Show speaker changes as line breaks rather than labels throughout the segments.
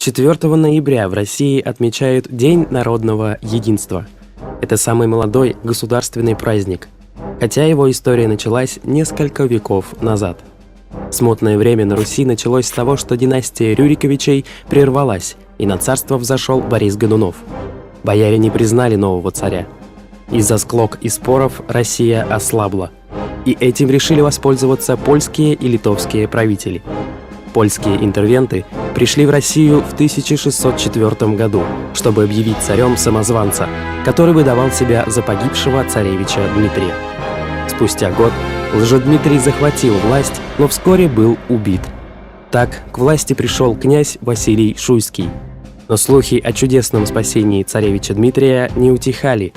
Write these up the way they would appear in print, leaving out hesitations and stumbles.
4 ноября в России отмечают День народного единства. Это самый молодой государственный праздник, хотя его история началась несколько веков назад. Смутное время на Руси началось с того, что династия Рюриковичей прервалась, и на царство взошел Борис Годунов. Бояре не признали нового царя. Из-за склок и споров Россия ослабла, и этим решили воспользоваться польские и литовские правители. Польские интервенты пришли в Россию в 1604 году, чтобы объявить царем самозванца, который выдавал себя за погибшего царевича Дмитрия. Спустя год Лжедмитрий захватил власть, но вскоре был убит. Так к власти пришел князь Василий Шуйский. Но слухи о чудесном спасении царевича Дмитрия не утихали,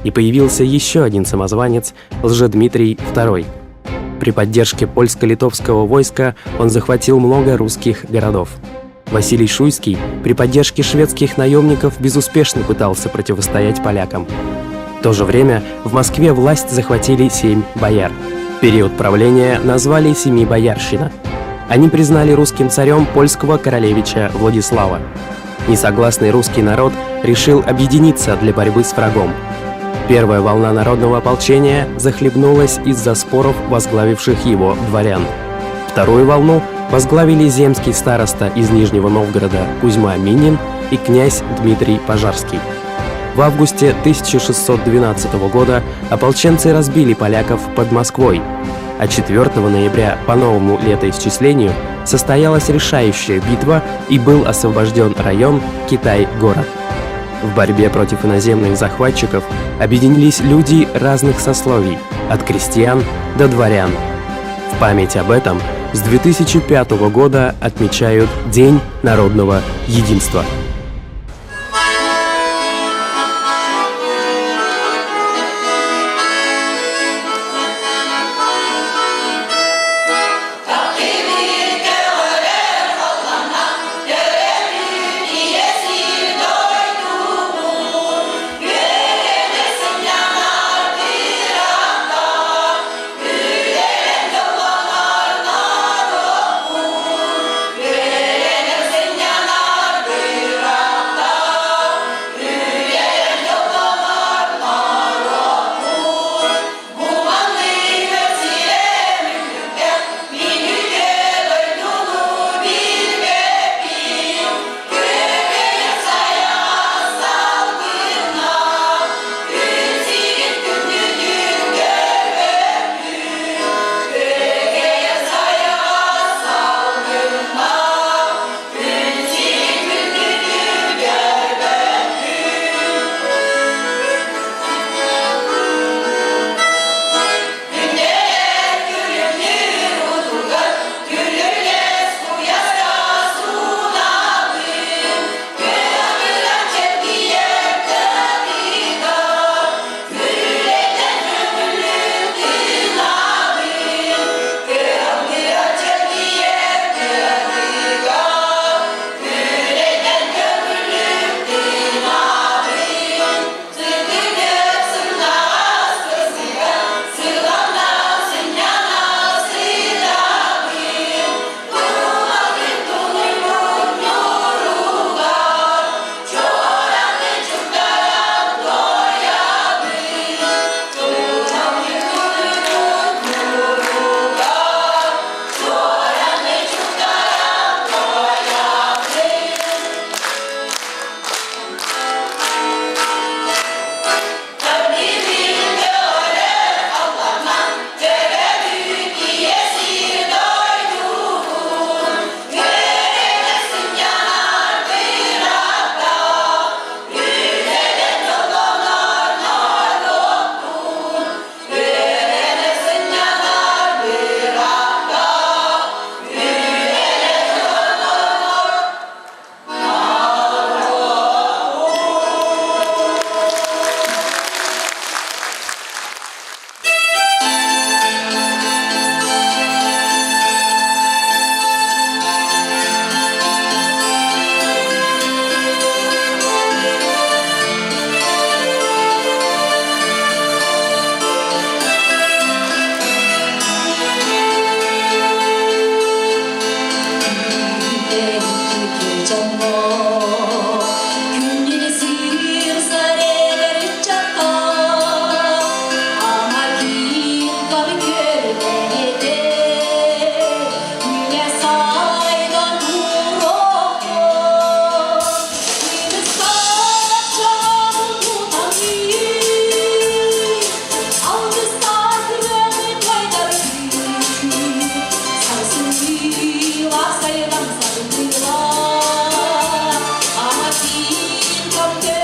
и появился еще один самозванец – Лжедмитрий II. При поддержке польско-литовского войска он захватил много русских городов. Василий Шуйский при поддержке шведских наемников безуспешно пытался противостоять полякам. В то же время в Москве власть захватили 7 бояр. Период правления назвали Семибоярщина. Они признали русским царем польского королевича Владислава. Несогласный русский народ решил объединиться для борьбы с врагом. Первая волна народного ополчения захлебнулась из-за споров возглавивших его дворян. Вторую волну возглавили земский староста из Нижнего Новгорода Кузьма Минин и князь Дмитрий Пожарский. В августе 1612 года ополченцы разбили поляков под Москвой, а 4 ноября по новому летоисчислению состоялась решающая битва и был освобожден район Китай-город. В борьбе против иноземных захватчиков объединились люди разных сословий, от крестьян до дворян. В память об этом с 2005 года отмечают День народного единства.
Күннен сыр сарелер жатқа Амакин кабикерде Мне сайдан уроко Мені сачан тутамин Алды сазгын пайдалин Сарсыла сайдан сарыла Амакин кабикерде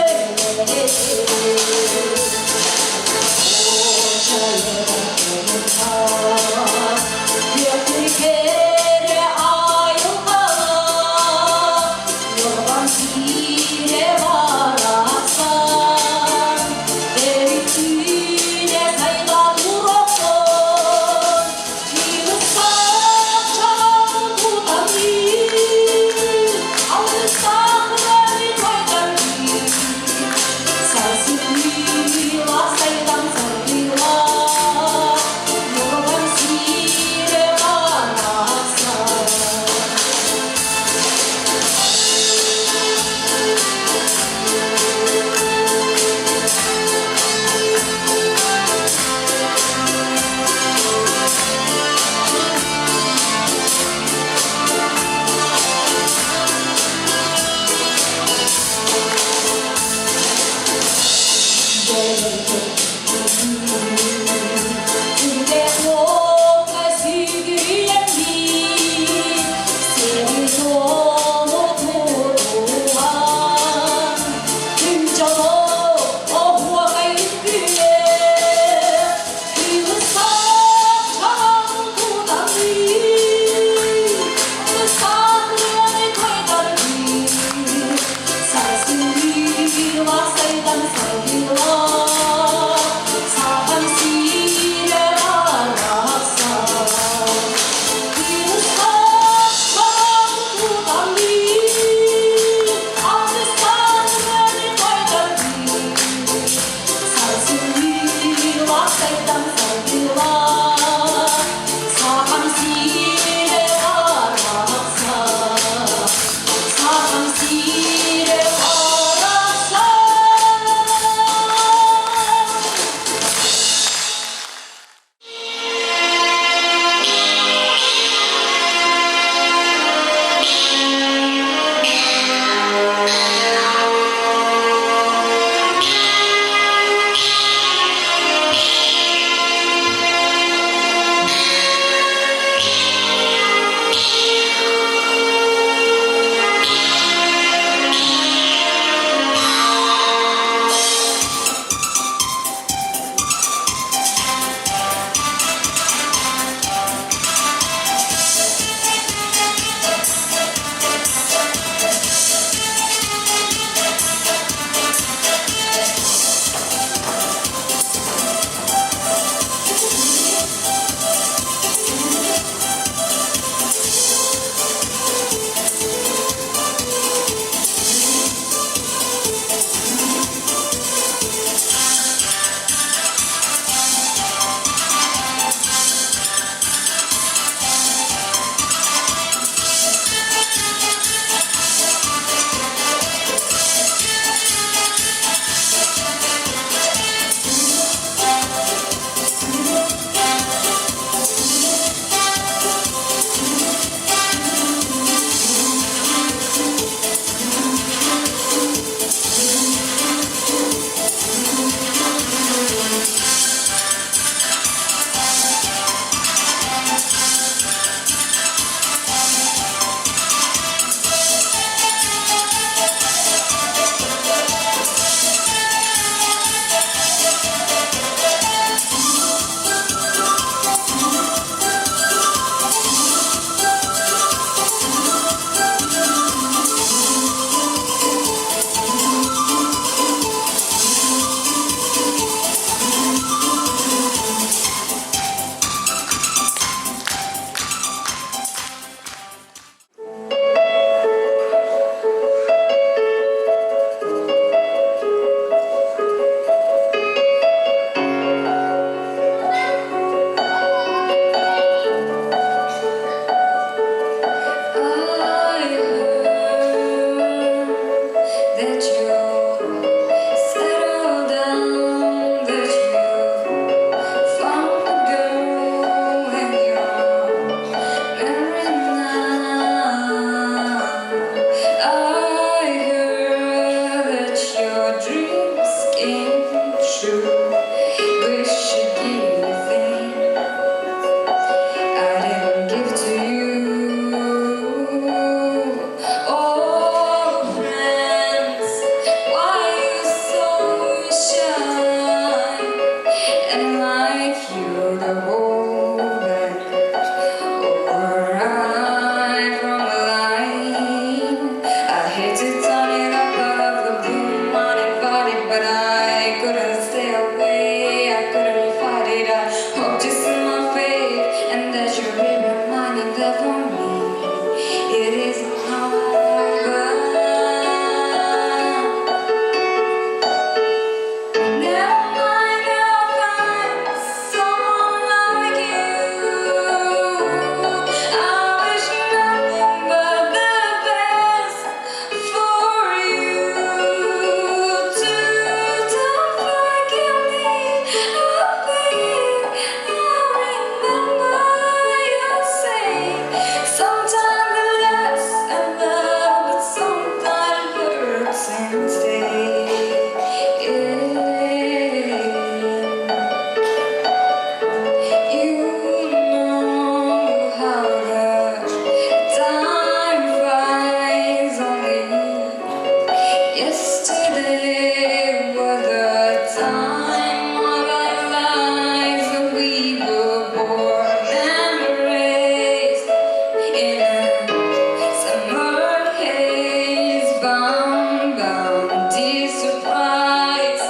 bound, deep surprise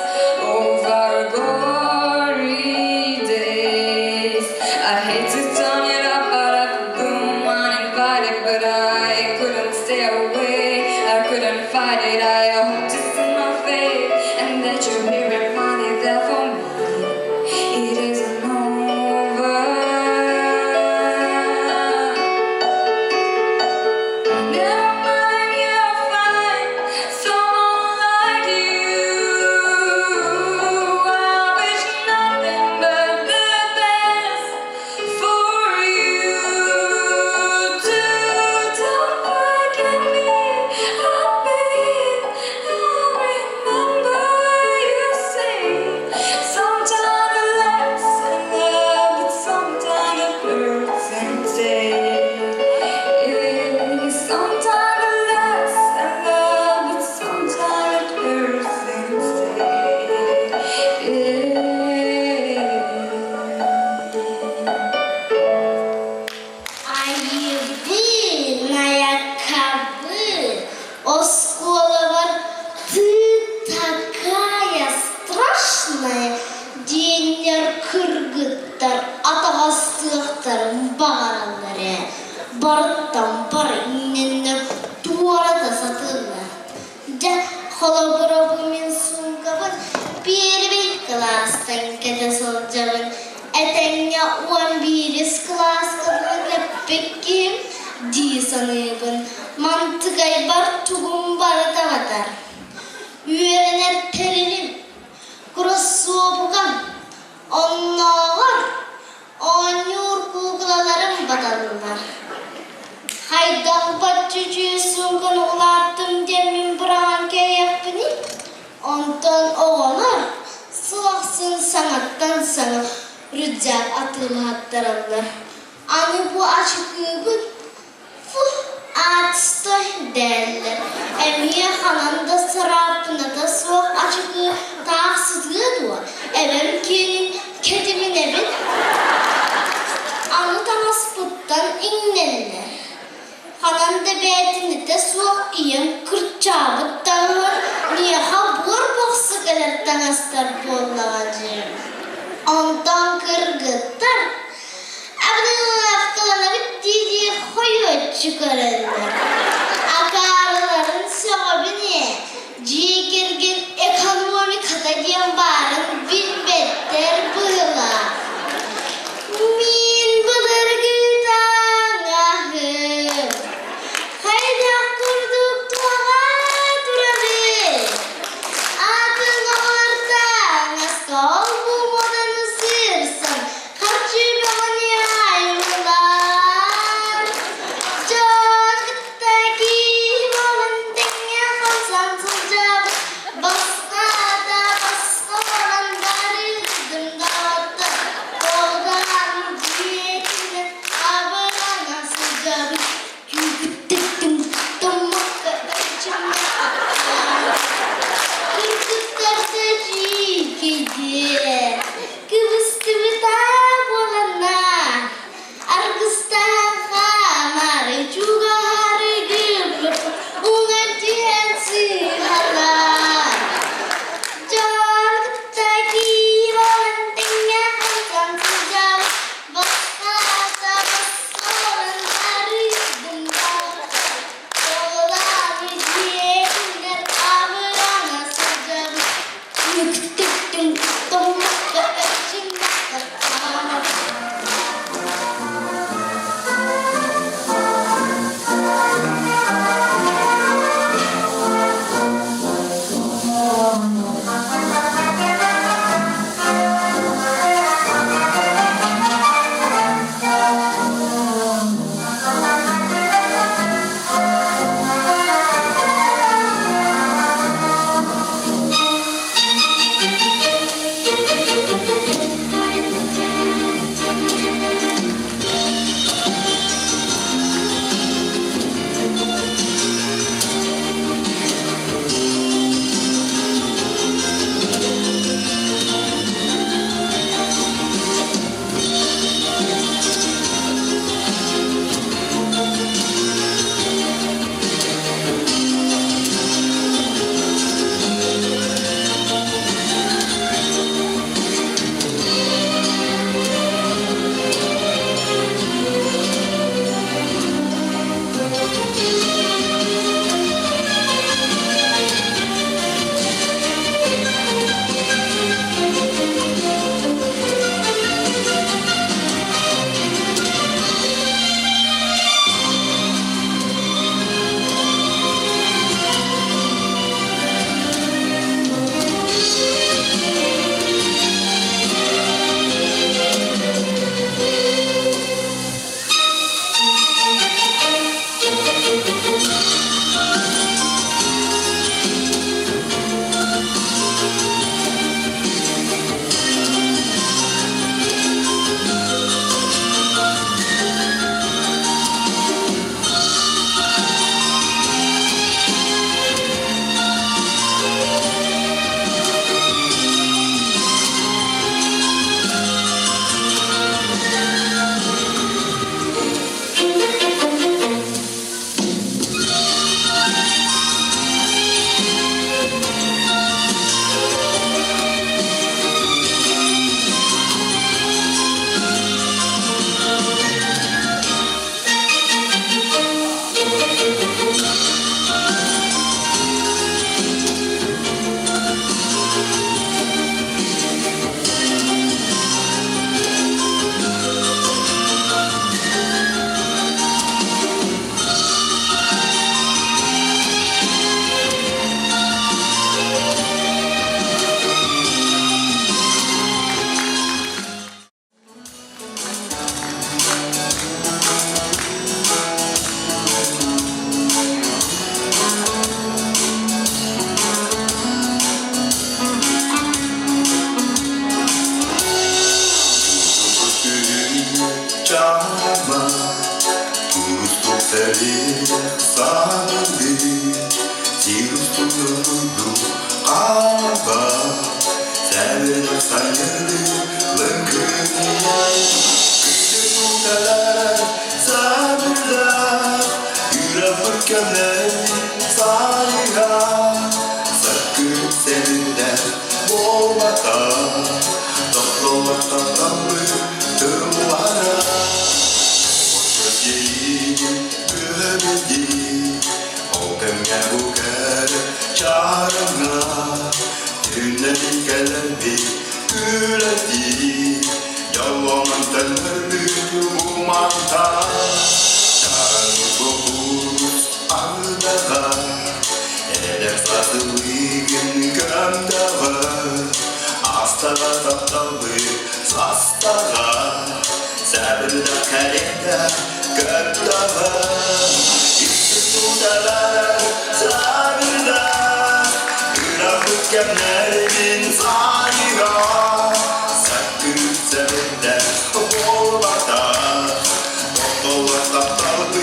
over glory days. I hate to turn it up, but I could boom uninvited, but I couldn't stay away. I couldn't fight it. I hope to see my fate and that you hear it finally there for me. It isn't over. Never mind, you'll find someone like you. I wish nothing but the best for you too. Don't forget me, I'll remember you say sometime it lasts and love, but sometime it hurts and stays. Sometime it lasts and love, but sometime it hurts and
Ayakkabı, осколовар, ты такая страшная. Денер кыргыттар, атағастықтар, бағаралары. Барыттан бар инненер туарада сатылы. Жа холобыробы мен сунгабын, первый класстан кәді сол жабын. Әтәңе 11 класска кеппеккем дей саныбын. Мантығай бар туғым бар таватар. Үйерінер терінім, кроссовкам, оннағар, онюр куғылаларым баталылар. Хайдақ бат жүжесін күн ұлаттым демін бұраған кәйеппіні. Онтан оғалар, сылақсын саңаттан саңық, рүдзәк атылы аттаралар. Аны bu açıklığı atstoy derler. Emiye hananda sarapına da soğuk açıklığı tağsızlığı duvar. Evim kedimin evin. Anı tanıspıttan inlenler. Hananda beytini de soğuk iyim kırçabıt dağır. Niye habur boğsu gelir tanıstar bollağacım. Ondan kırgıttar. Abdülün afkalarına bittiği koyuyor çıkarırlar. Akarların sebebini cikirgin ekonomik katacığım barın bin better bıyla. Min bılır gıdan ahım. Hayda kurduk tuğa duradı. Atın ortadan askol bu modanı sırsan. Harcı bana yayımlar. Çoğuttaki volantenya kalsan sıcak. Basna da basna olanları dımdattı. Koldan diyetinin abırana sıcak. Yüküttüm tutmak kaçımda. Kırkıtlarsa cikidi. Kıvıstıvıda bolana. Argıstan kamari juga hari gıbrıp. Ungajian sihalar. Jorgıttaki volantenya kalsan sıcak. Basna da basna olanları dımdattı. Koldan diyetinin abırana sıcak. Yüküttüm tutmak
달려드는 그녀 그대도 달아 사물다 으라붙겠네 사이가 섞을때는 모마다 떠떠왔던 밤을 들어와라 어쩌지 그러니 오감야 무가를 자랑나 듣는 갈비 그러니 영원한 단어를 무망다 Ağdağa Eder satı uygun göndağa Astağa taptalı sastağa Sabırda kareda göndağa İşte tudalar sabırda Kırafık gemlerin sahiga Sakın sebepten olmada Doktorlar taptalı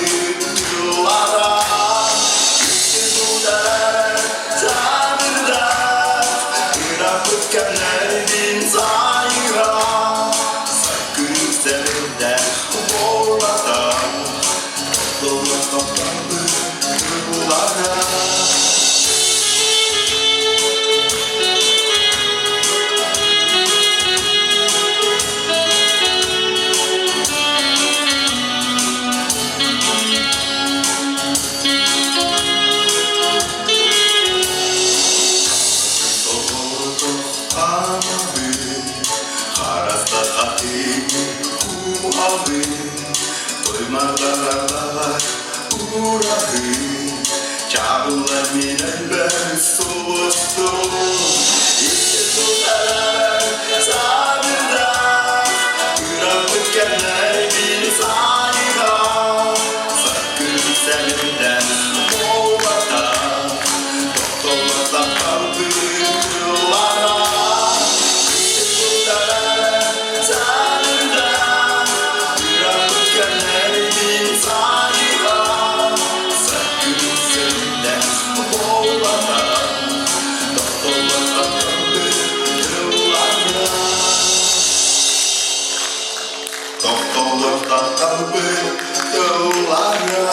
yıllara Kenlerin sayıra Sakın sebepten olmadan Doktorlar toplandı yıllara Duymalar uğradı Çağrılarının ben soğustu İşte tutarlar sabırda Kırafık kenlerin sahiga Sakın seninden olmadan Doktorlardan kaldı yıllara İşte tutarlar sabırda Kırafık kenlerin sahiga Sakın seninden olmadan Doktorlardan kaldı yıllara Doktorlardan kaldı yıllara